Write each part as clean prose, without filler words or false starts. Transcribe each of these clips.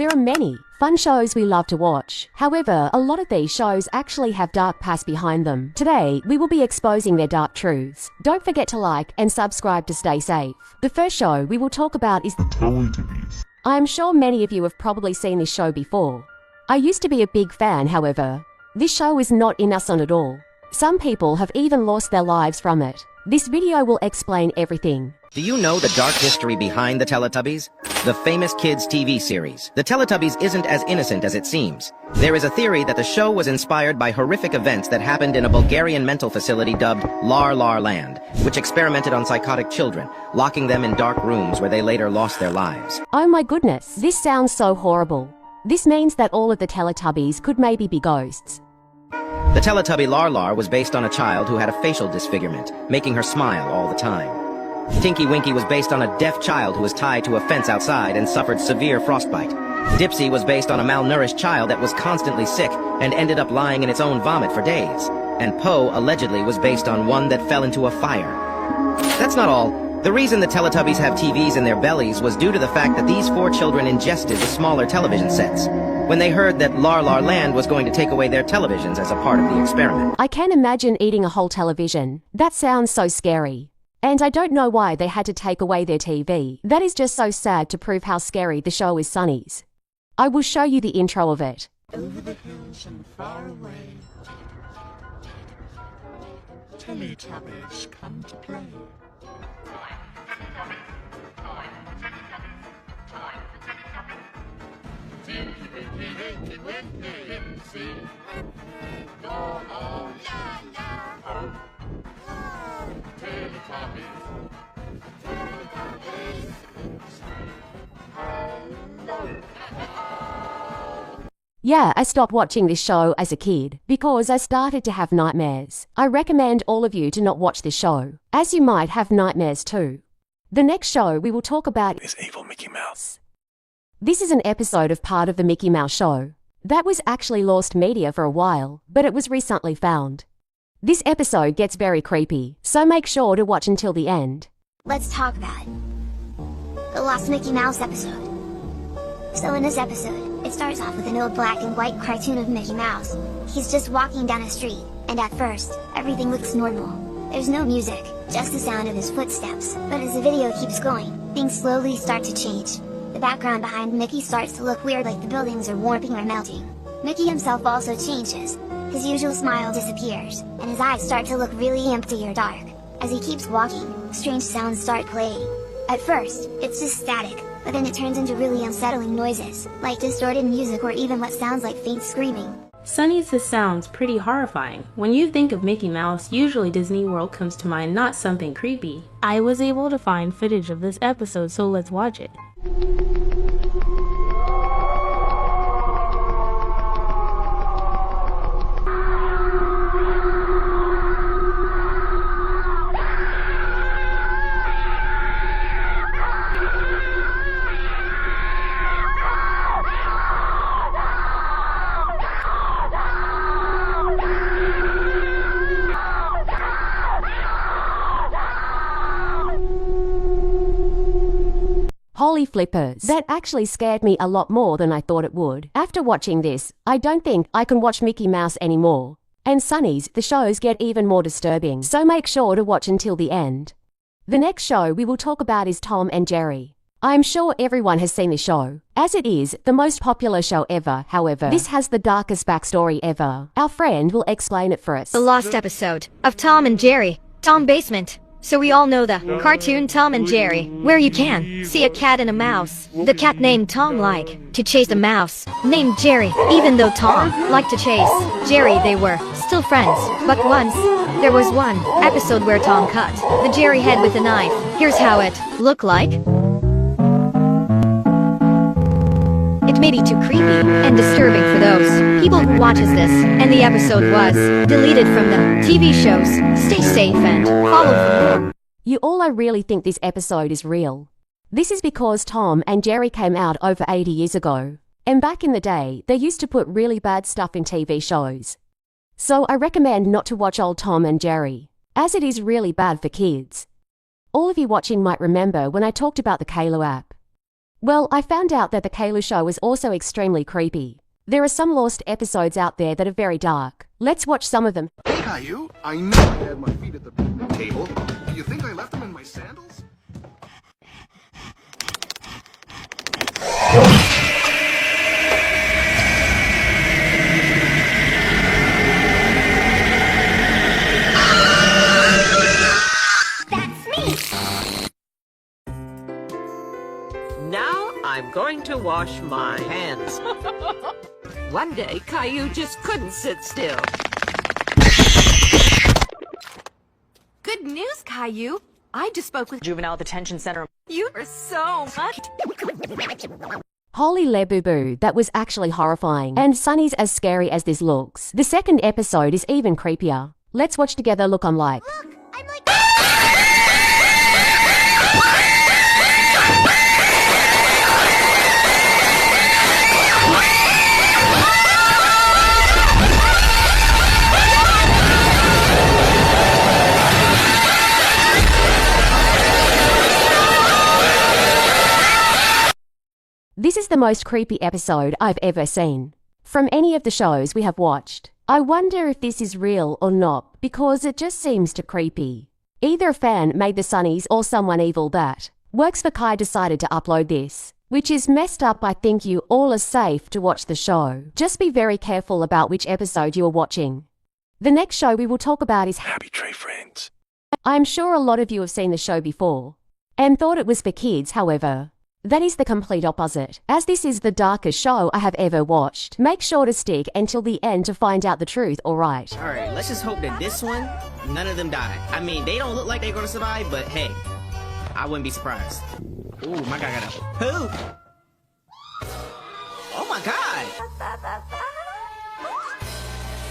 There are many fun shows we love to watch. However, a lot of these shows actually have dark past behind them. Today, we will be exposing their dark truths. Don't forget to like and subscribe to stay safe. The first show we will talk about is the Teletubbies. I am sure many of you have probably seen this show before. I used to be a big fan, however. This show is not innocent at all. Some people have even lost their lives from it. This video will explain everything. Do you know the dark history behind the Teletubbies? The famous kids' TV series. The Teletubbies isn't as innocent as it seems. There is a theory that the show was inspired by horrific events that happened in a Bulgarian mental facility dubbed Lar Lar Land, which experimented on psychotic children, locking them in dark rooms where they later lost their lives. Oh my goodness, this sounds so horrible. This means that all of the Teletubbies could maybe be ghosts. The Teletubby Lar Lar was based on a child who had a facial disfigurement, making her smile all the time. Tinky Winky was based on a deaf child who was tied to a fence outside and suffered severe frostbite. Dipsy was based on a malnourished child that was constantly sick and ended up lying in its own vomit for days. And Poe allegedly was based on one that fell into a fire. That's not all. The reason the Teletubbies have TVs in their bellies was due to the fact that these 4 children ingested the smaller television sets when they heard that Lar Lar Land was going to take away their televisions as a part of the experiment. I can't imagine eating a whole television. That sounds so scary. And I don't know why they had to take away their TV. That is just so sad to prove how scary the show is, Sonnies. I will show you the intro of it. Over the hills and far away, Teletubbies come to play. Tinky Winky, Winky Winky, Dipsy. Oh, oh, la, la, oh. Teletubbies. Teletubbies. Hello. Yeah, I stopped watching this show as a kid because I started to have nightmares. I recommend all of you to not watch this show, as you might have nightmares too. The next show we will talk about is Evil Mickey Mouse. This is an episode of part of the Mickey Mouse show. That was actually lost media for a while, but it was recently found. This episode gets very creepy, so make sure to watch until the end. Let's talk about the Lost Mickey Mouse episode. So in this episode, it starts off with an old black and white cartoon of Mickey Mouse. He's just walking down a street, and at first, everything looks normal. There's no music, just the sound of his footsteps. But as the video keeps going, things slowly start to change. The background behind Mickey starts to look weird, like the buildings are warping or melting. Mickey himself also changes. His usual smile disappears, and his eyes start to look really empty or dark. As he keeps walking, strange sounds start playing. At first, it's just static, but then it turns into really unsettling noises, like distorted music or even what sounds like faint screaming. Sonnies, this sounds pretty horrifying. When you think of Mickey Mouse, usually Disney World comes to mind, not something creepy. I was able to find footage of this episode, so let's watch it. Holy flippers. That actually scared me a lot more than I thought it would. After watching this, I don't think I can watch Mickey Mouse anymore. And Sonnies, the shows get even more disturbing, so make sure to watch until the end. The next show we will talk about is Tom and Jerry. I am sure everyone has seen this show. As it is the most popular show ever, however, this has the darkest backstory ever. Our friend will explain it for us. The lost episode of Tom and Jerry. Tom Basement. So we all know the cartoon Tom and Jerry, where you can see a cat and a mouse. The cat named Tom liked to chase the mouse named Jerry. Even though Tom liked to chase Jerry, they were still friends. But once, there was one episode where Tom cut the Jerry head with a knife. Here's how it looked like. It may be too creepy and disturbing for those people who watches this, and the episode was deleted from the TV shows. Stay safe and follow for more. You all really think this episode is real. This is because Tom and Jerry came out over 80 years ago. And back in the day, they used to put really bad stuff in TV shows. So I recommend not to watch old Tom and Jerry, as it is really bad for kids. All of you watching might remember when I talked about the Kalo app. Well, I found out that the Kaylu show is also extremely creepy. There are some lost episodes out there that are very dark. Let's watch some of them. Hey, Caillou, I know I had my feet at the table. Do you think I left them in my sandals? Now I'm going to wash my hands. One day, Caillou just couldn't sit still. Good news, Caillou. I just spoke with Juvenile Detention Center. You are so much. Holy leboo-boo, that was actually horrifying. And Sunny's as scary as this looks. The second episode is even creepier. Let's watch together. Look, I'm like... Look, I'm like... This is the most creepy episode I've ever seen. From any of the shows we have watched. I wonder if this is real or not, because it just seems too creepy. Either a fan made the Sunnies or someone evil that works for Kai decided to upload this, which is messed up. I think you all are safe to watch the show. Just be very careful about which episode you are watching. The next show we will talk about is Happy Tree Friends. I'm sure a lot of you have seen the show before and thought it was for kids. However, that is the complete opposite, as this is the darkest show I have ever watched. Make sure to stick until the end to find out the truth, alright? Alright, let's just hope that this one, none of them die. I mean, they don't look like they're gonna survive, but hey, I wouldn't be surprised. Ooh, my guy got a poop! Oh my god!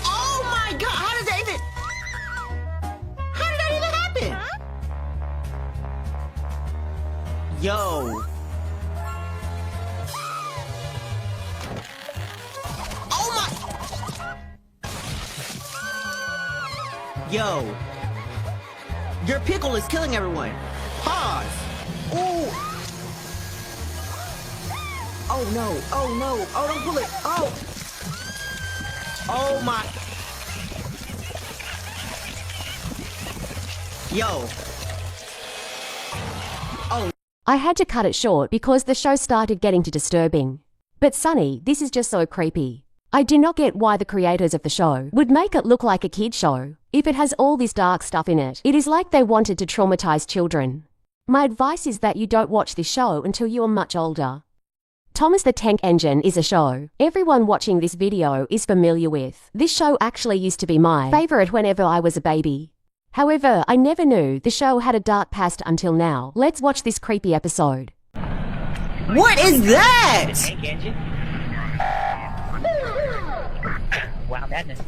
Oh my god, how did that even happen? Yo! Yo, your pickle is killing everyone. Pause. Ooh. Oh no, oh no, oh don't pull it, oh. Oh my. Yo. Oh. I had to cut it short because the show started getting too disturbing. But Sunny, this is just so creepy. I do not get why the creators of the show would make it look like a kid show. If it has all this dark stuff in it, it is like they wanted to traumatize children. My advice is that you don't watch this show until you are much older. Thomas the Tank Engine is a show everyone watching this video is familiar with. This show actually used to be my favorite whenever I was a baby. However, I never knew the show had a dark past until now. Let's watch this creepy episode. What is that? Tank engine. Wow, madness.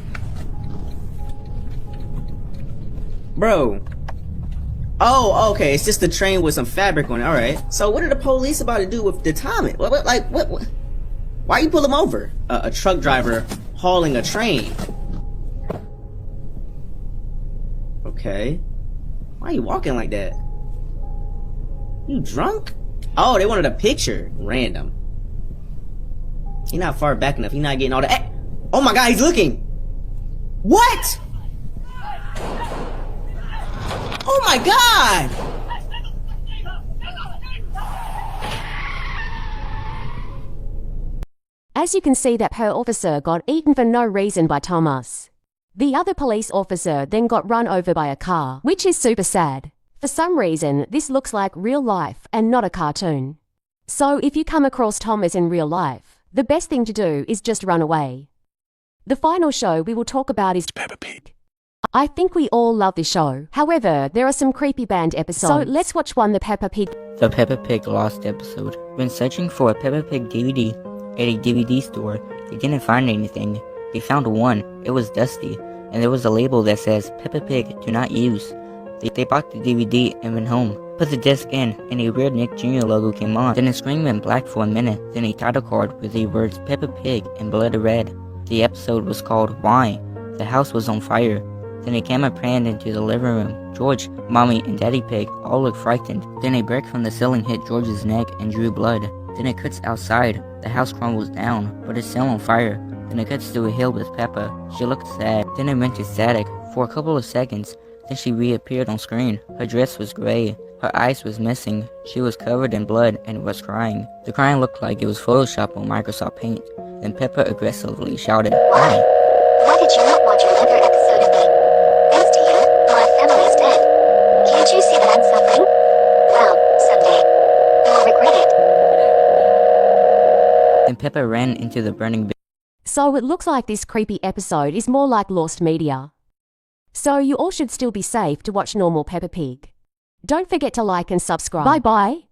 Bro. Oh, okay. It's just a train with some fabric on it. All right. So what are the police about to do with the Thomas? What? Why you pull him over? A truck driver hauling a train. Okay. Why are you walking like that? You drunk? Oh, they wanted a picture. Random. He's not far back enough. He's not getting all that. Oh my god, he's looking. What? Oh my god! As you can see, that per officer got eaten for no reason by Thomas. The other police officer then got run over by a car, which is super sad. For some reason, this looks like real life and not a cartoon. So if you come across Thomas in real life, the best thing to do is just run away. The final show we will talk about is Peppa Pig. I think we all love this show. However, there are some creepy band episodes. So let's watch one, the Peppa Pig. The Peppa Pig Lost episode. When searching for a Peppa Pig DVD at a DVD store, they didn't find anything. They found one. It was dusty, and there was a label that says Peppa Pig do not use. They bought the DVD and went home, put the disc in, and a weird Nick Jr. logo came on. Then the screen went black for a minute, then a title card with the words Peppa Pig in blood red. The episode was called Why? The house was on fire. Then a camera panned into the living room. George, Mommy, and Daddy Pig all looked frightened. Then a brick from the ceiling hit George's neck and drew blood. Then it cuts outside. The house crumbles down, but it's still on fire. Then it cuts to a hill with Peppa. She looked sad. Then it went to static for a couple of seconds. Then she reappeared on screen. Her dress was gray. Her eyes was missing. She was covered in blood and was crying. The crying looked like it was Photoshop on Microsoft Paint. Then Peppa aggressively shouted, "Why? Why did you not watch another episode of me? Thanks to you, my family is dead. Can't you see that I'm suffering? Well, someday, you'll regret it." Then Peppa ran into the burning building. So it looks like this creepy episode is more like Lost Media. So you all should still be safe to watch normal Peppa Pig. Don't forget to like and subscribe. Bye-bye.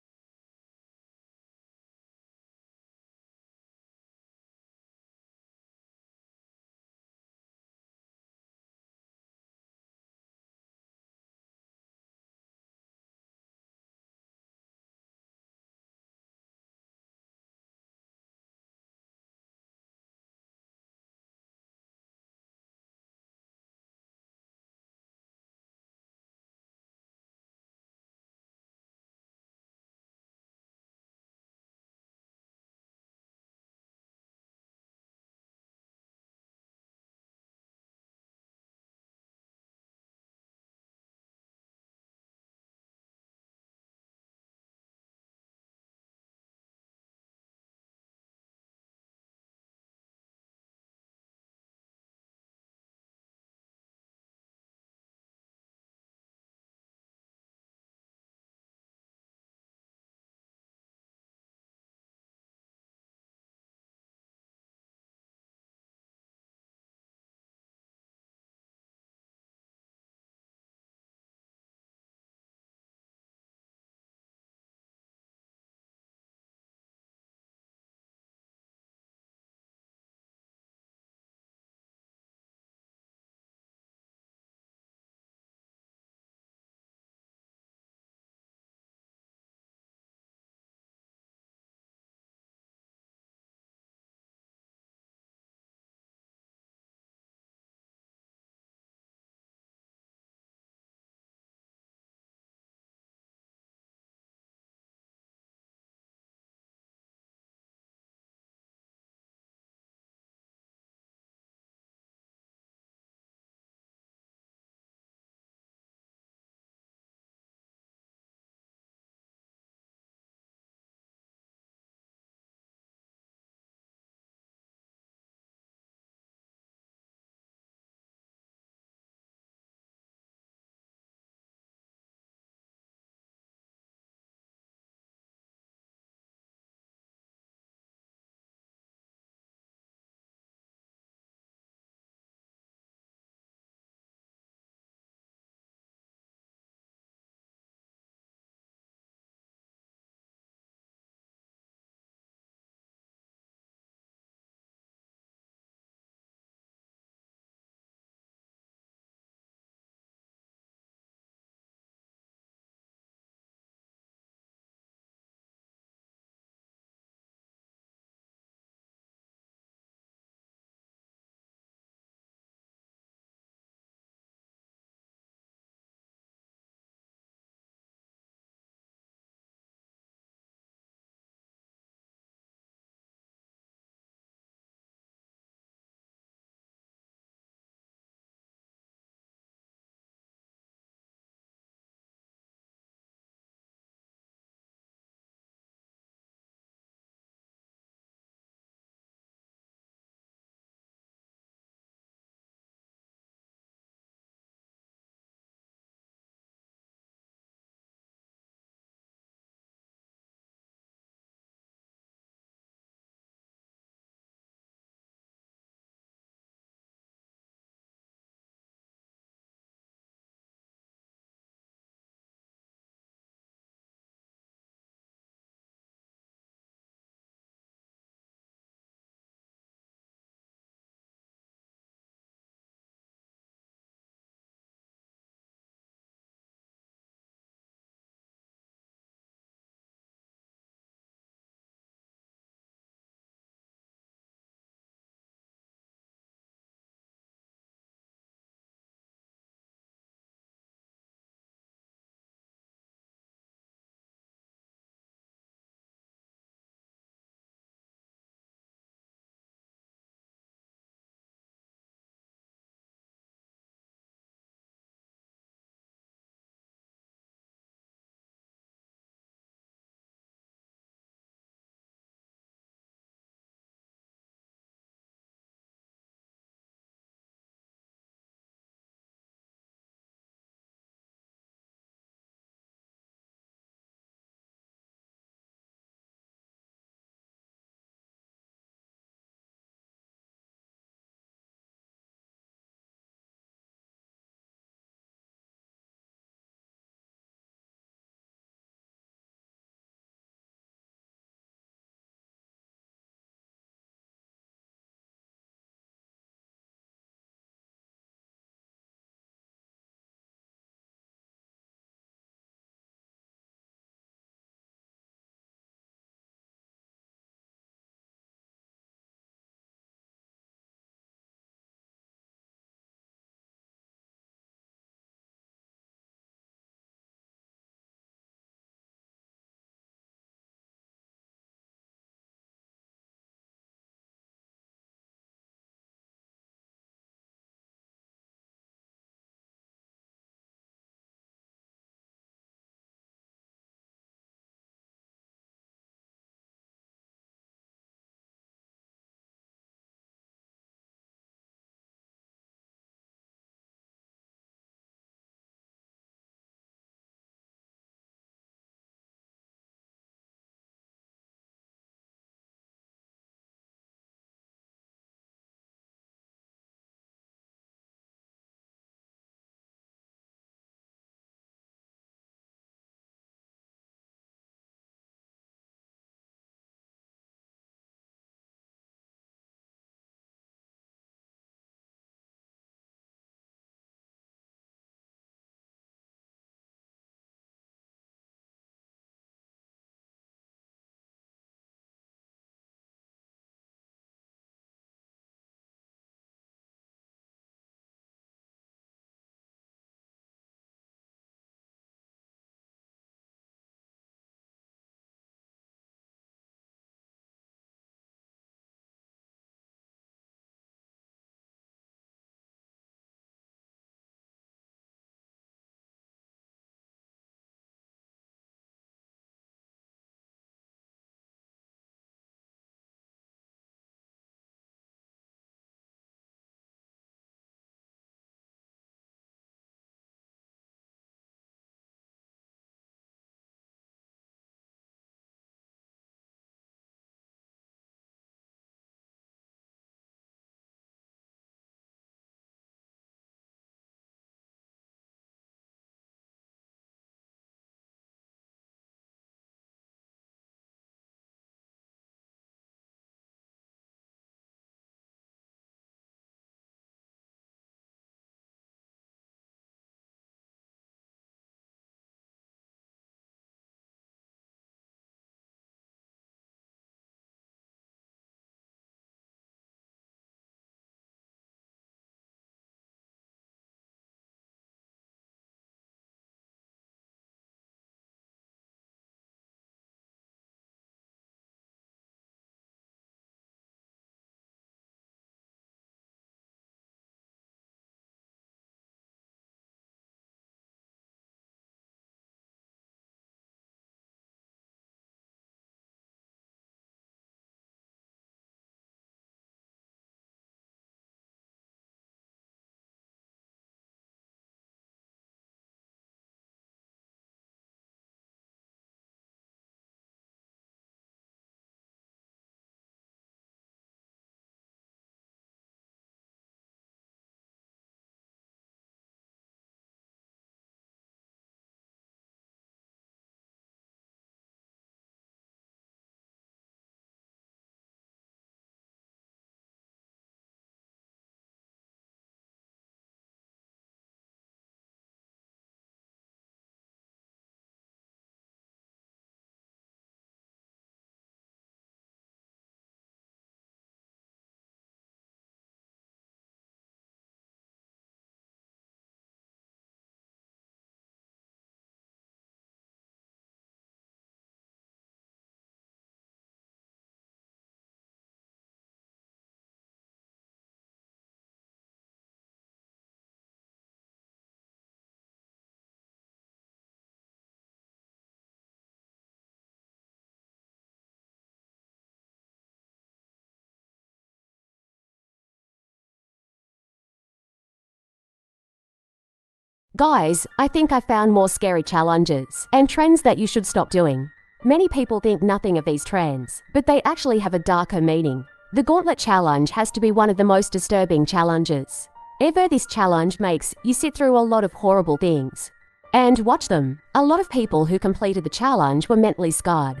Guys, I think I found more scary challenges and trends that you should stop doing. Many people think nothing of these trends, but they actually have a darker meaning. The Gauntlet Challenge has to be one of the most disturbing challenges ever. This challenge makes you sit through a lot of horrible things and watch them. A lot of people who completed the challenge were mentally scarred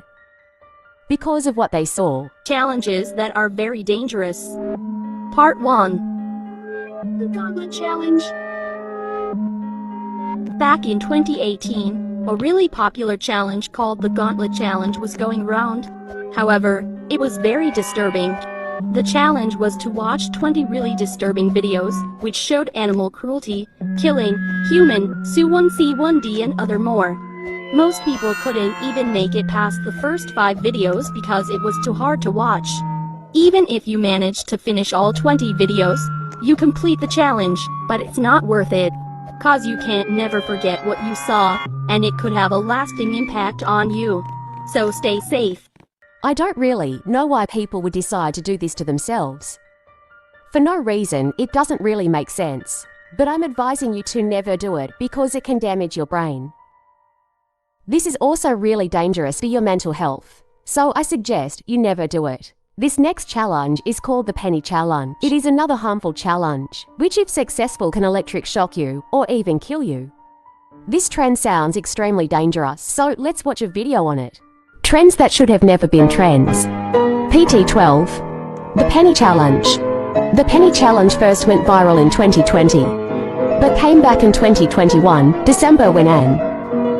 because of what they saw. Challenges that are very dangerous. Part 1. The Gauntlet Challenge. Back in 2018, a really popular challenge called the Gauntlet Challenge was going round. However, it was very disturbing. The challenge was to watch 20 really disturbing videos, which showed animal cruelty, killing, human, Su1C1D and other more. Most people couldn't even make it past the first 5 videos because it was too hard to watch. Even if you manage to finish all 20 videos, you complete the challenge, but it's not worth it. Cause you can't never forget what you saw, and it could have a lasting impact on you. So stay safe. I don't really know why people would decide to do this to themselves. For no reason, it doesn't really make sense. But I'm advising you to never do it because it can damage your brain. This is also really dangerous for your mental health. So I suggest you never do it. This next challenge is called the Penny Challenge. It is another harmful challenge, which if successful can electric shock you or even kill you. This trend sounds extremely dangerous, so let's watch a video on it. Trends that should have never been trends. PT12. The Penny Challenge. The Penny Challenge first went viral in 2020, but came back in 2021, December, when an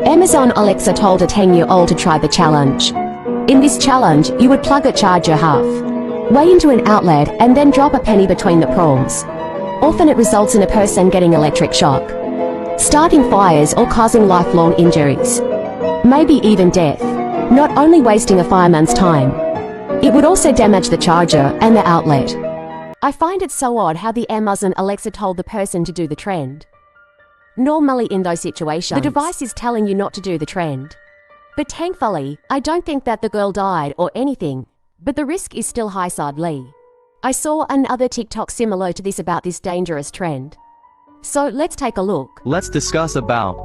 Amazon Alexa told a 10-year-old to try the challenge. In this challenge, you would plug a charger halfway into an outlet and then drop a penny between the prongs. Often it results in a person getting electric shock, starting fires or causing lifelong injuries, maybe even death. Not only wasting a fireman's time, it would also damage the charger and the outlet. I find it so odd how the Amazon Alexa told the person to do the trend. Normally in those situations, the device is telling you not to do the trend. But thankfully, I don't think that the girl died or anything, but the risk is still high, sadly. I saw another TikTok similar to this about this dangerous trend. So let's take a look. Let's discuss about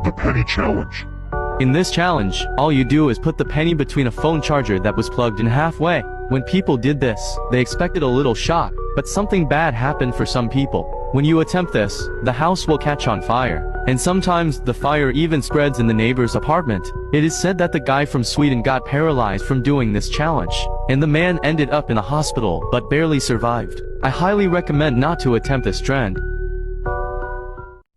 The Penny Challenge. In this challenge, all you do is put the penny between a phone charger that was plugged in halfway. When people did this, they expected a little shock, but something bad happened for some people. When you attempt this, the house will catch on fire, and sometimes the fire even spreads in the neighbor's apartment. It is said that the guy from Sweden got paralyzed from doing this challenge, and the man ended up in a hospital but barely survived. I highly recommend not to attempt this trend.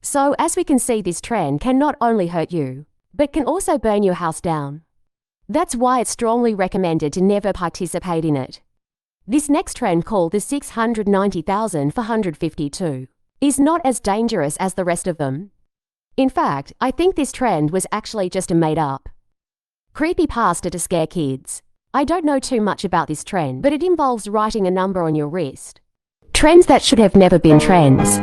So as we can see, this trend can not only hurt you, but can also burn your house down. That's why it's strongly recommended to never participate in it. This next trend, called the 690,452, is not as dangerous as the rest of them. In fact, I think this trend was actually just a made-up creepypasta to scare kids. I don't know too much about this trend, but it involves writing a number on your wrist. Trends that should have never been trends.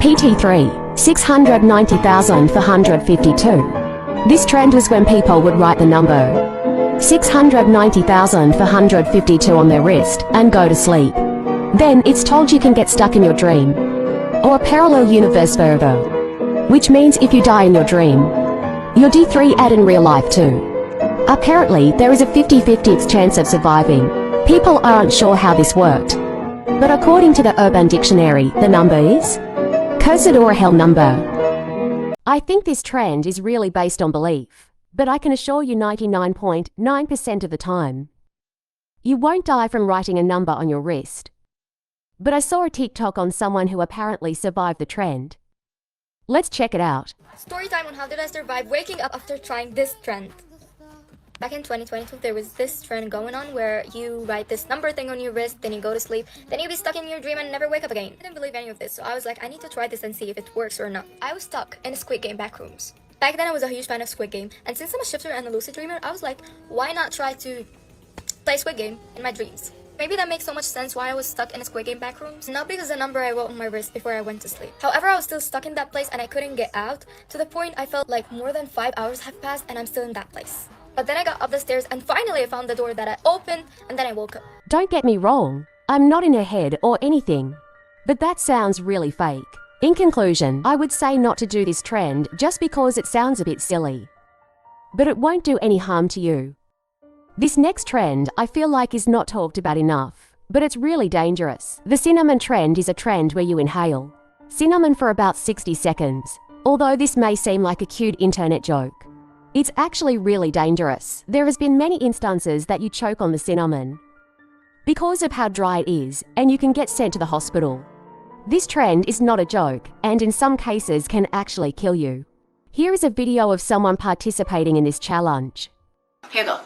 PT3, 690,452. This trend was when people would write the number 690,452 on their wrist and go to sleep. Then it's told you can get stuck in your dream, or a parallel universe forever, which means if you die in your dream, you're D3 in real life too. Apparently, there is a 50-50 chance of surviving. People aren't sure how this worked, but according to the Urban Dictionary, the number is cursed or a hell number. I think this trend is really based on belief, but I can assure you 99.9% of the time, you won't die from writing a number on your wrist. But I saw a TikTok on someone who apparently survived the trend. Let's check it out. Story time on how did I survive waking up after trying this trend. Back in 2022, there was this trend going on where you write this number thing on your wrist, then you go to sleep, then you'll be stuck in your dream and never wake up again. I didn't believe any of this, so I was like, I need to try this and see if it works or not. I was stuck in a Squid Game backrooms. Back then I was a huge fan of Squid Game, and since I'm a shifter and a lucid dreamer, I was like, why not try to play Squid Game in my dreams? Maybe that makes so much sense why I was stuck in a Squid Game backrooms. Not because the number I wrote on my wrist before I went to sleep. However, I was still stuck in that place and I couldn't get out, to the point I felt like more than 5 hours have passed and I'm still in that place. But then I got up the stairs and finally I found the door that I opened, and then I woke up. Don't get me wrong, I'm not in her head or anything, but that sounds really fake. In conclusion, I would say not to do this trend just because it sounds a bit silly. But it won't do any harm to you. This next trend I feel like is not talked about enough, but it's really dangerous. The cinnamon trend is a trend where you inhale cinnamon for about 60 seconds. Although this may seem like a cute internet joke, it's actually really dangerous. There has been many instances that you choke on the cinnamon because of how dry it is, and you can get sent to the hospital. This trend is not a joke, and in some cases can actually kill you. Here is a video of someone participating in this challenge. Here you go.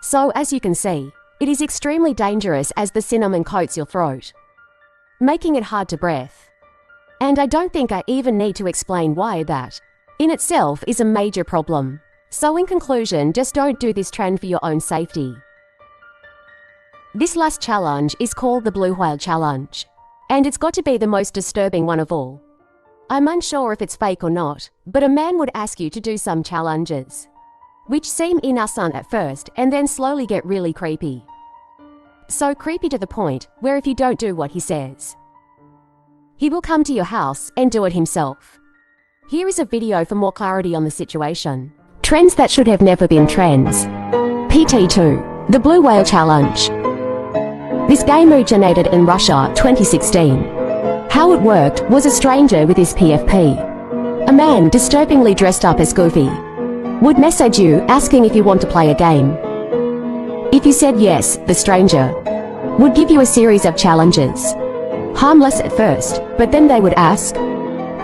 So as you can see, it is extremely dangerous as the cinnamon coats your throat, making it hard to breathe. And I don't think I even need to explain why that, in itself, is a major problem. So in conclusion, just don't do this trend for your own safety. This last challenge is called the Blue Whale Challenge, and it's got to be the most disturbing one of all. I'm unsure if it's fake or not, but a man would ask you to do some challenges, which seem innocent at first and then slowly get really creepy. So creepy to the point where if you don't do what he says, he will come to your house and do it himself. Here is a video for more clarity on the situation. Trends that should have never been trends. PT2, the Blue Whale Challenge. This game originated in Russia 2016. How it worked was a stranger with his PFP, a man disturbingly dressed up as Goofy, would message you asking if you want to play a game. If you said yes, the stranger would give you a series of challenges. Harmless at first, but then they would ask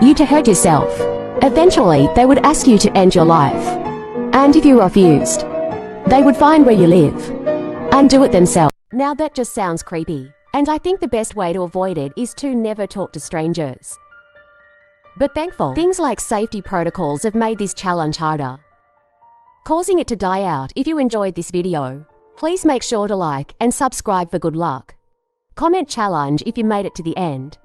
you to hurt yourself. Eventually, they would ask you to end your life. And if you refused, they would find where you live and do it themselves. Now that just sounds creepy, and I think the best way to avoid it is to never talk to strangers. But thankfully, things like safety protocols have made this challenge harder, causing it to die out. If you enjoyed this video, please make sure to like and subscribe for good luck. Comment challenge if you made it to the end.